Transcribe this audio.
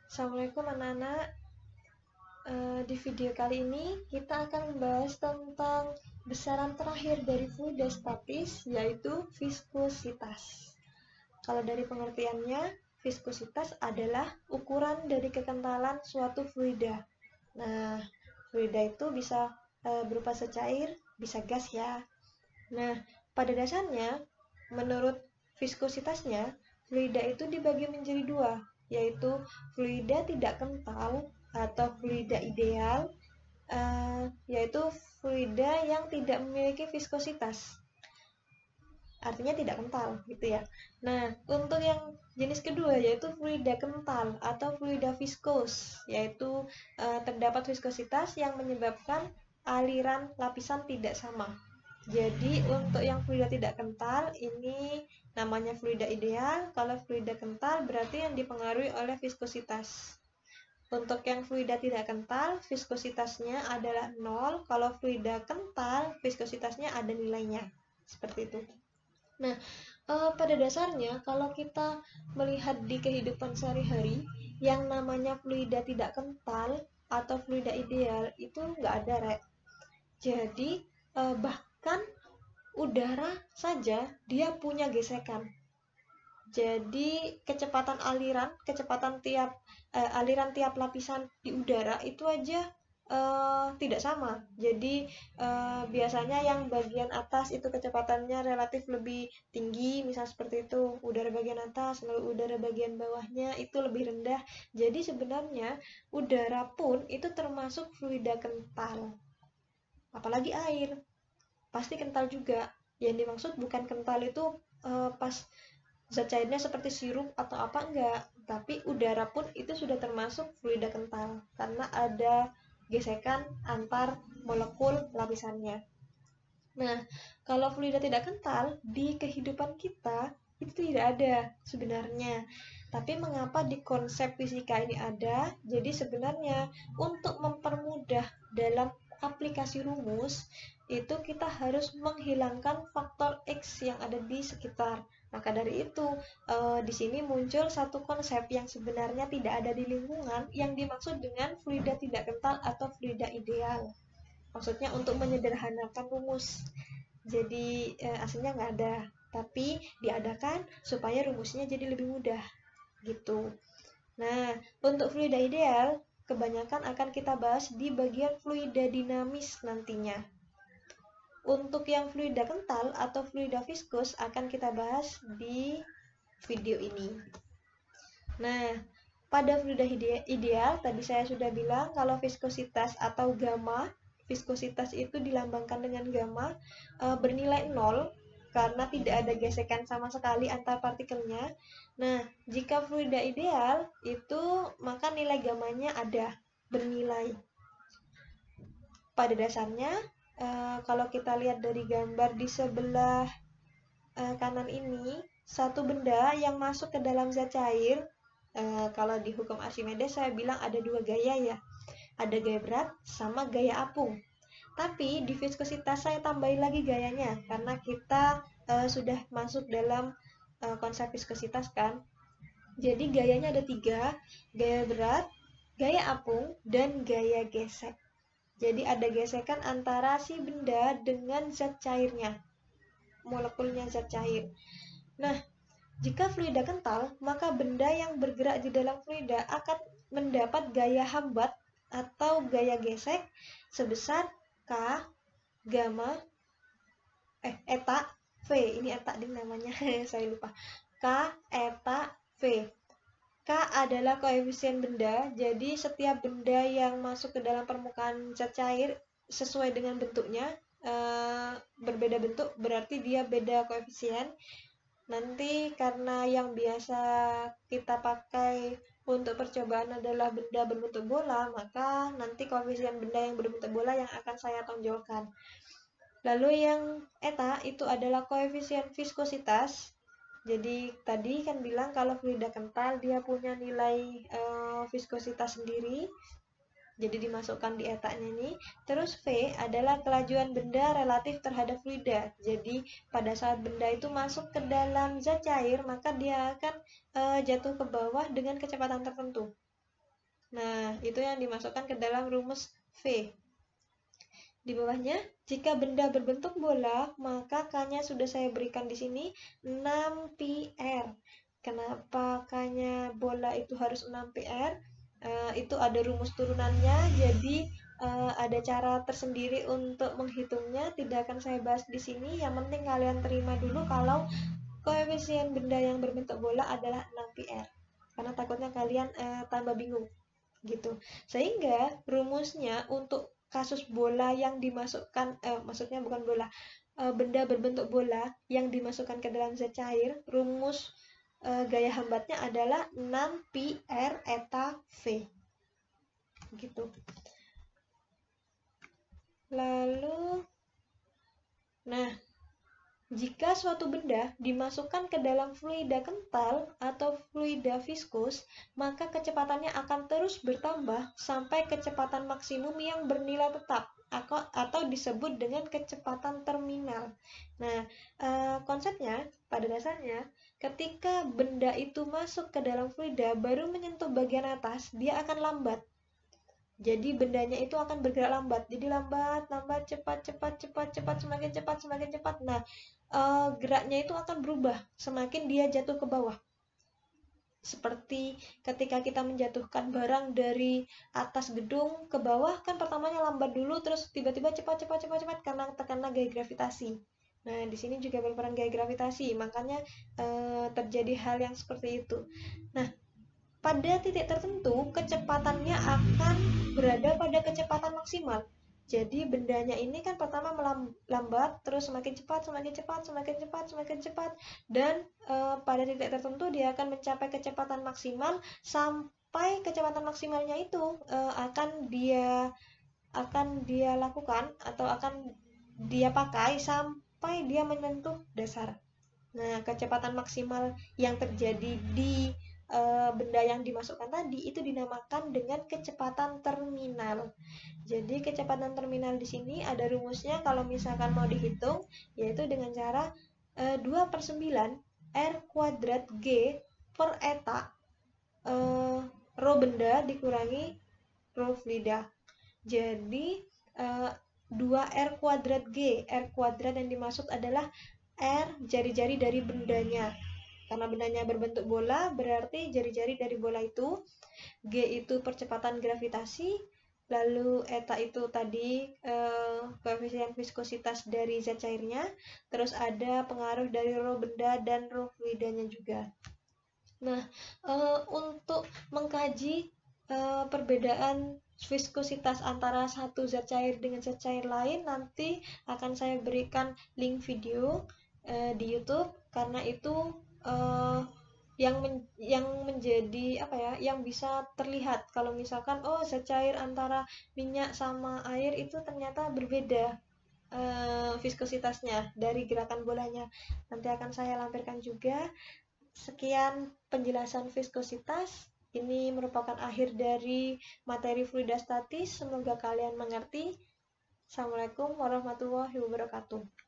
Assalamualaikum anak-anak. Di video kali ini kita akan membahas tentang besaran terakhir dari fluida statis, yaitu viskositas. Kalau dari pengertiannya, viskositas adalah ukuran dari kekentalan suatu fluida. Nah, fluida itu bisa berupa secair, bisa gas ya. Nah, pada dasarnya, menurut viskositasnya, fluida itu dibagi menjadi dua, yaitu fluida tidak kental atau fluida ideal, yaitu fluida yang tidak memiliki viskositas, artinya tidak kental gitu ya. Nah, untuk yang jenis kedua yaitu fluida kental atau fluida viskos, yaitu terdapat viskositas yang menyebabkan aliran lapisan tidak sama. Jadi untuk yang fluida tidak kental ini namanya fluida ideal. Kalau fluida kental berarti yang dipengaruhi oleh viskositas. Untuk yang fluida tidak kental, viskositasnya adalah 0. Kalau fluida kental, viskositasnya ada nilainya. Seperti itu. Nah, pada dasarnya kalau kita melihat di kehidupan sehari-hari, yang namanya fluida tidak kental atau fluida ideal itu nggak ada, Rek. Jadi, bahkan udara saja dia punya gesekan. Jadi kecepatan aliran tiap lapisan di udara itu aja tidak sama. Jadi biasanya yang bagian atas itu kecepatannya relatif lebih tinggi, misal seperti itu, udara bagian atas, lalu udara bagian bawahnya itu lebih rendah. Jadi sebenarnya udara pun itu termasuk fluida kental. Apalagi air, pasti kental juga. Yang dimaksud bukan kental itu pas zat cairnya seperti sirup atau apa, enggak, tapi udara pun itu sudah termasuk fluida kental karena ada gesekan antar molekul lapisannya. Nah, kalau fluida tidak kental di kehidupan kita itu tidak ada sebenarnya. Tapi mengapa di konsep fisika ini ada? Jadi sebenarnya untuk mempermudah dalam aplikasi rumus itu kita harus menghilangkan faktor X yang ada di sekitar. Maka dari itu, di sini muncul satu konsep yang sebenarnya tidak ada di lingkungan yang dimaksud dengan fluida tidak kental atau fluida ideal. Maksudnya untuk menyederhanakan rumus. Jadi aslinya nggak ada, tapi diadakan supaya rumusnya jadi lebih mudah gitu. Nah, untuk fluida ideal kebanyakan akan kita bahas di bagian fluida dinamis nantinya. Untuk yang fluida kental atau fluida viskus akan kita bahas di video ini. Nah, pada fluida ideal tadi saya sudah bilang kalau viskositas atau gamma, viskositas itu dilambangkan dengan gamma, bernilai 0 karena tidak ada gesekan sama sekali antar partikelnya. Nah, jika fluida ideal itu maka nilai gammanya ada, bernilai. Pada dasarnya kalau kita lihat dari gambar di sebelah kanan ini, satu benda yang masuk ke dalam zat cair, kalau di hukum Archimedes saya bilang ada dua gaya ya, ada gaya berat sama gaya apung. Tapi di viskositas saya tambahin lagi gayanya karena kita sudah masuk dalam konsep viskositas kan. Jadi gayanya ada 3, gaya berat, gaya apung, dan gaya gesek. Jadi ada gesekan antara si benda dengan zat cairnya, molekulnya zat cair. Nah, jika fluida kental, maka benda yang bergerak di dalam fluida akan mendapat gaya hambat atau gaya gesek sebesar K gamma eta V. Ini eta ding namanya, saya lupa. K eta V. K adalah koefisien benda, jadi setiap benda yang masuk ke dalam permukaan zat cair sesuai dengan bentuknya, berbeda bentuk berarti dia beda koefisien. Nanti karena yang biasa kita pakai untuk percobaan adalah benda berbentuk bola, maka nanti koefisien benda yang berbentuk bola yang akan saya tonjolkan. Lalu yang eta itu adalah koefisien viskositas. Jadi tadi kan bilang kalau fluida kental dia punya nilai viskositas sendiri. Jadi dimasukkan di etanya ini. Terus V adalah kelajuan benda relatif terhadap fluida. Jadi pada saat benda itu masuk ke dalam zat cair, maka dia akan jatuh ke bawah dengan kecepatan tertentu. Nah, itu yang dimasukkan ke dalam rumus V. Di bawahnya, jika benda berbentuk bola, maka K-nya sudah saya berikan di sini 6 PR. Kenapa K-nya bola itu harus 6 PR? Itu ada rumus turunannya, jadi ada cara tersendiri untuk menghitungnya. Tidak akan saya bahas di sini. Yang penting kalian terima dulu kalau koefisien benda yang berbentuk bola adalah 6 PR. Karena takutnya kalian tambah bingung gitu. Sehingga rumusnya untuk kasus bola yang dimasukkan, maksudnya bukan bola, benda berbentuk bola yang dimasukkan ke dalam zat cair, rumus gaya hambatnya adalah 6 pi r eta v gitu. Lalu, nah, jika suatu benda dimasukkan ke dalam fluida kental atau fluida viskus, maka kecepatannya akan terus bertambah sampai kecepatan maksimum yang bernilai tetap atau disebut dengan kecepatan terminal. Nah, konsepnya pada dasarnya ketika benda itu masuk ke dalam fluida baru menyentuh bagian atas, dia akan lambat. Jadi bendanya itu akan bergerak lambat. Jadi lambat, cepat, semakin cepat. Nah, geraknya itu akan berubah semakin dia jatuh ke bawah. Seperti ketika kita menjatuhkan barang dari atas gedung ke bawah, kan pertamanya lambat dulu, terus tiba-tiba cepat karena terkena gaya gravitasi. Nah, di sini juga berperan gaya gravitasi, makanya terjadi hal yang seperti itu. Nah, pada titik tertentu, kecepatannya akan berada pada kecepatan maksimal. Jadi bendanya ini kan pertama melambat, terus semakin cepat, dan pada titik tertentu dia akan mencapai kecepatan maksimal sampai kecepatan maksimalnya itu akan dia lakukan atau akan dia pakai sampai dia menyentuh dasar. Nah, kecepatan maksimal yang terjadi di benda yang dimasukkan tadi itu dinamakan dengan kecepatan terminal. Jadi kecepatan terminal di sini ada rumusnya kalau misalkan mau dihitung, yaitu dengan cara 2/9 R kuadrat G per eta rho benda dikurangi rho fluida. Jadi 2R kuadrat G, R kuadrat yang dimaksud adalah R jari-jari dari bendanya. Karena bendanya berbentuk bola, berarti jari-jari dari bola itu. G itu percepatan gravitasi, lalu eta itu tadi koefisien viskositas dari zat cairnya, terus ada pengaruh dari rho benda dan rho fluidanya juga. Nah, untuk mengkaji perbedaan viskositas antara satu zat cair dengan zat cair lain, nanti akan saya berikan link video di YouTube, karena itu yang menjadi apa ya, yang bisa terlihat kalau misalkan zat cair antara minyak sama air itu ternyata berbeda viskositasnya dari gerakan bolanya. Nanti akan saya lampirkan juga. Sekian penjelasan viskositas. Ini merupakan akhir dari materi fluida statis. Semoga kalian mengerti. Assalamualaikum warahmatullahi wabarakatuh.